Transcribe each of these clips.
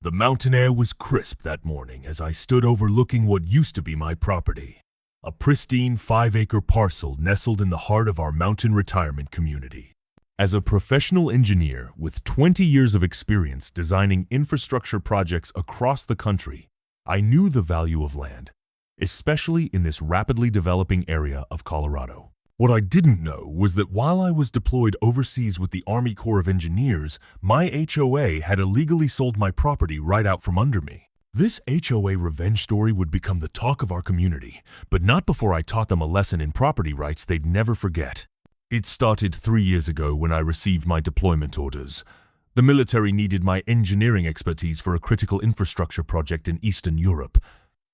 The mountain air was crisp that morning as I stood overlooking what used to be my property, a pristine 5-acre parcel nestled in the heart of our mountain retirement community. As a professional engineer with 20 years of experience designing infrastructure projects across the country, I knew the value of land, especially in this rapidly developing area of Colorado. What I didn't know was that while I was deployed overseas with the Army Corps of Engineers, my HOA had illegally sold my property right out from under me. This HOA revenge story would become the talk of our community, but not before I taught them a lesson in property rights they'd never forget. It started 3 years ago when I received my deployment orders. The military needed my engineering expertise for a critical infrastructure project in Eastern Europe.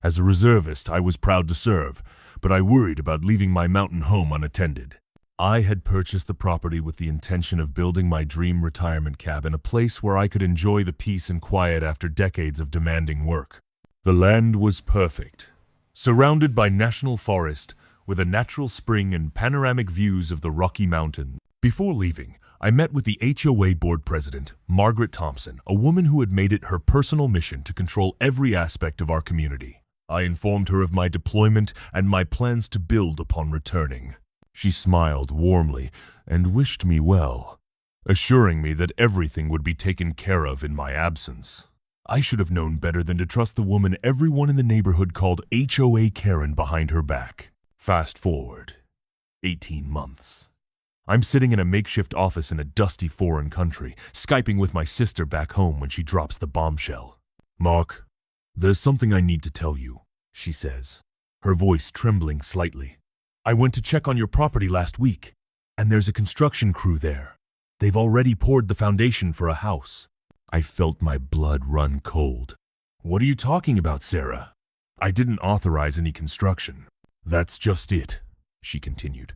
As a reservist, I was proud to serve, but I worried about leaving my mountain home unattended. I had purchased the property with the intention of building my dream retirement cabin, a place where I could enjoy the peace and quiet after decades of demanding work. The land was perfect, surrounded by national forest, with a natural spring and panoramic views of the Rocky Mountains. Before leaving, I met with the HOA board president, Margaret Thompson, a woman who had made it her personal mission to control every aspect of our community. I informed her of my deployment and my plans to build upon returning. She smiled warmly and wished me well, assuring me that everything would be taken care of in my absence. I should have known better than to trust the woman everyone in the neighborhood called HOA Karen behind her back. Fast forward 18 months. I'm sitting in a makeshift office in a dusty foreign country, Skyping with my sister back home when she drops the bombshell. "Mark, there's something I need to tell you," she says, her voice trembling slightly. "I went to check on your property last week, and there's a construction crew there. They've already poured the foundation for a house." I felt my blood run cold. "What are you talking about, Sarah? I didn't authorize any construction." "That's just it," she continued.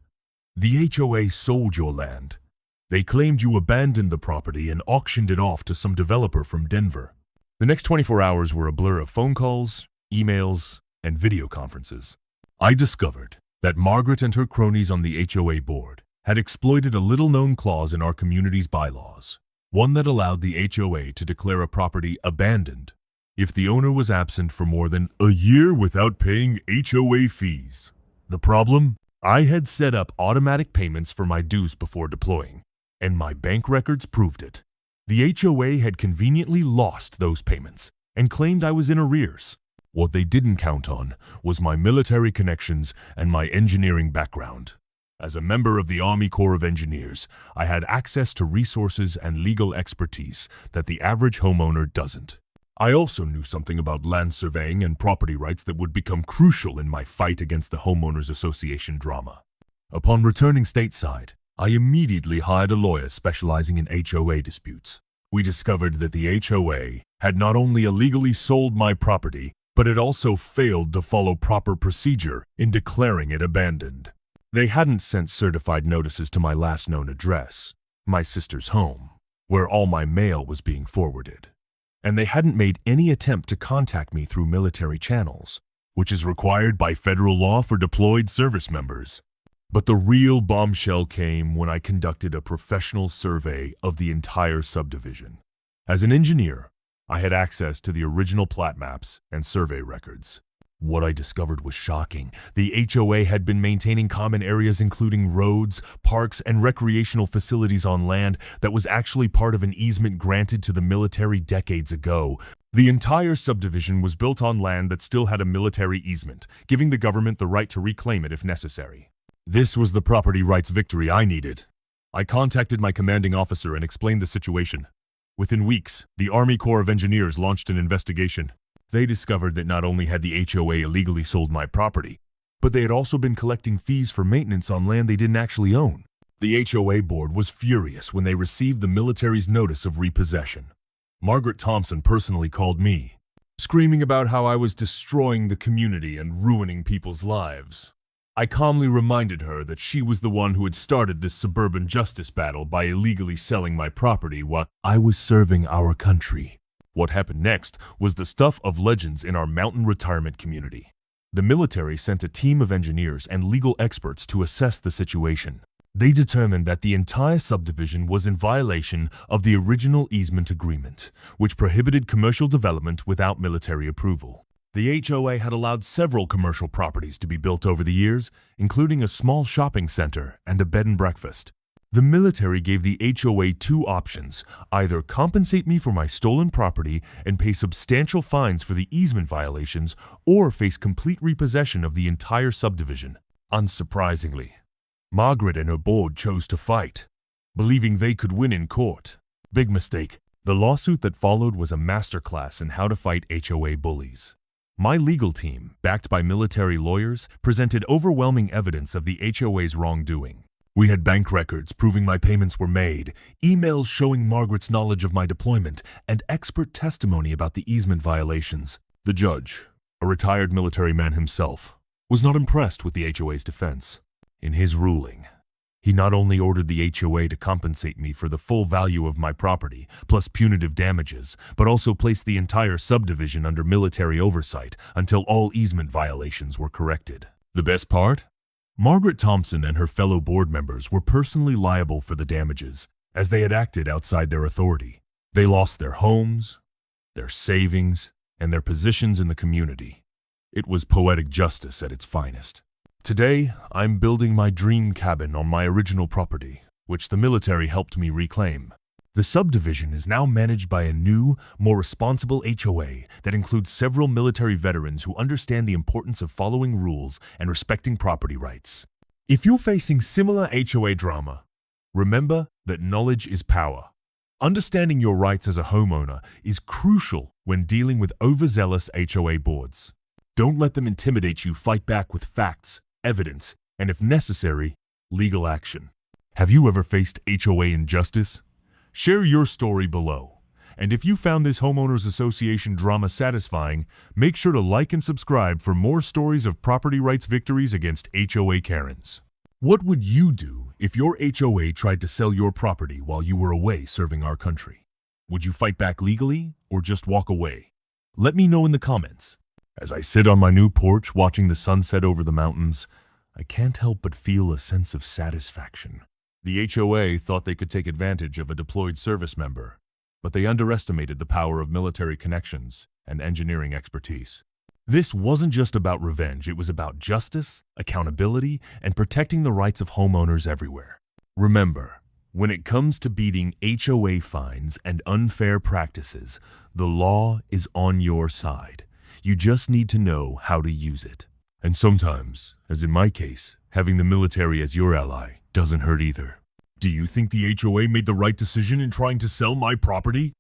"The HOA sold your land. They claimed you abandoned the property and auctioned it off to some developer from Denver." The next 24 hours were a blur of phone calls, emails, and video conferences. I discovered that Margaret and her cronies on the HOA board had exploited a little-known clause in our community's bylaws, one that allowed the HOA to declare a property abandoned if the owner was absent for more than a year without paying HOA fees. The problem? I had set up automatic payments for my dues before deploying, and my bank records proved it. The HOA had conveniently lost those payments and claimed I was in arrears. What they didn't count on was my military connections and my engineering background. As a member of the Army Corps of Engineers, I had access to resources and legal expertise that the average homeowner doesn't. I also knew something about land surveying and property rights that would become crucial in my fight against the Homeowners Association drama. Upon returning stateside, I immediately hired a lawyer specializing in HOA disputes. We discovered that the HOA had not only illegally sold my property, but it also failed to follow proper procedure in declaring it abandoned. They hadn't sent certified notices to my last known address, my sister's home, where all my mail was being forwarded. And they hadn't made any attempt to contact me through military channels, which is required by federal law for deployed service members. But the real bombshell came when I conducted a professional survey of the entire subdivision. As an engineer, I had access to the original plat maps and survey records. What I discovered was shocking. The HOA had been maintaining common areas including roads, parks, and recreational facilities on land that was actually part of an easement granted to the military decades ago. The entire subdivision was built on land that still had a military easement, giving the government the right to reclaim it if necessary. This was the property rights victory I needed. I contacted my commanding officer and explained the situation. Within weeks, the Army Corps of Engineers launched an investigation. They discovered that not only had the HOA illegally sold my property, but they had also been collecting fees for maintenance on land they didn't actually own. The HOA board was furious when they received the military's notice of repossession. Margaret Thompson personally called me, screaming about how I was destroying the community and ruining people's lives. I calmly reminded her that she was the one who had started this suburban justice battle by illegally selling my property while I was serving our country. What happened next was the stuff of legends in our mountain retirement community. The military sent a team of engineers and legal experts to assess the situation. They determined that the entire subdivision was in violation of the original easement agreement, which prohibited commercial development without military approval. The HOA had allowed several commercial properties to be built over the years, including a small shopping center and a bed and breakfast. The military gave the HOA two options: either compensate me for my stolen property and pay substantial fines for the easement violations, or face complete repossession of the entire subdivision. Unsurprisingly, Margaret and her board chose to fight, believing they could win in court. Big mistake. The lawsuit that followed was a masterclass in how to fight HOA bullies. My legal team, backed by military lawyers, presented overwhelming evidence of the HOA's wrongdoing. We had bank records proving my payments were made, emails showing Margaret's knowledge of my deployment, and expert testimony about the easement violations. The judge, a retired military man himself, was not impressed with the HOA's defense. In his ruling, he not only ordered the HOA to compensate me for the full value of my property, plus punitive damages, but also placed the entire subdivision under military oversight until all easement violations were corrected. The best part? Margaret Thompson and her fellow board members were personally liable for the damages, as they had acted outside their authority. They lost their homes, their savings, and their positions in the community. It was poetic justice at its finest. Today, I'm building my dream cabin on my original property, which the military helped me reclaim. The subdivision is now managed by a new, more responsible HOA that includes several military veterans who understand the importance of following rules and respecting property rights. If you're facing similar HOA drama, remember that knowledge is power. Understanding your rights as a homeowner is crucial when dealing with overzealous HOA boards. Don't let them intimidate you. Fight back with facts, evidence, and if necessary, legal action. Have you ever faced HOA injustice? Share your story below. And if you found this Homeowners Association drama satisfying, make sure to like and subscribe for more stories of property rights victories against HOA Karens. What would you do if your HOA tried to sell your property while you were away serving our country? Would you fight back legally or just walk away? Let me know in the comments. As I sit on my new porch watching the sunset over the mountains, I can't help but feel a sense of satisfaction. The HOA thought they could take advantage of a deployed service member, but they underestimated the power of military connections and engineering expertise. This wasn't just about revenge, it was about justice, accountability, and protecting the rights of homeowners everywhere. Remember, when it comes to beating HOA fines and unfair practices, the law is on your side. You just need to know how to use it. And sometimes, as in my case, having the military as your ally doesn't hurt either. Do you think the HOA made the right decision in trying to sell my property?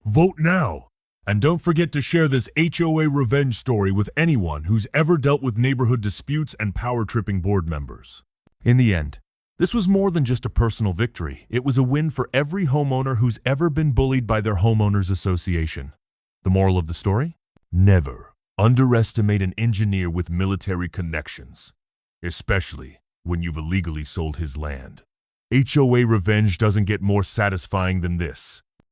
Vote now! And don't forget to share this HOA revenge story with anyone who's ever dealt with neighborhood disputes and power-tripping board members. In the end, this was more than just a personal victory. It was a win for every homeowner who's ever been bullied by their homeowners association. The moral of the story? Never underestimate an engineer with military connections, especially when you've illegally sold his land. HOA revenge doesn't get more satisfying than this.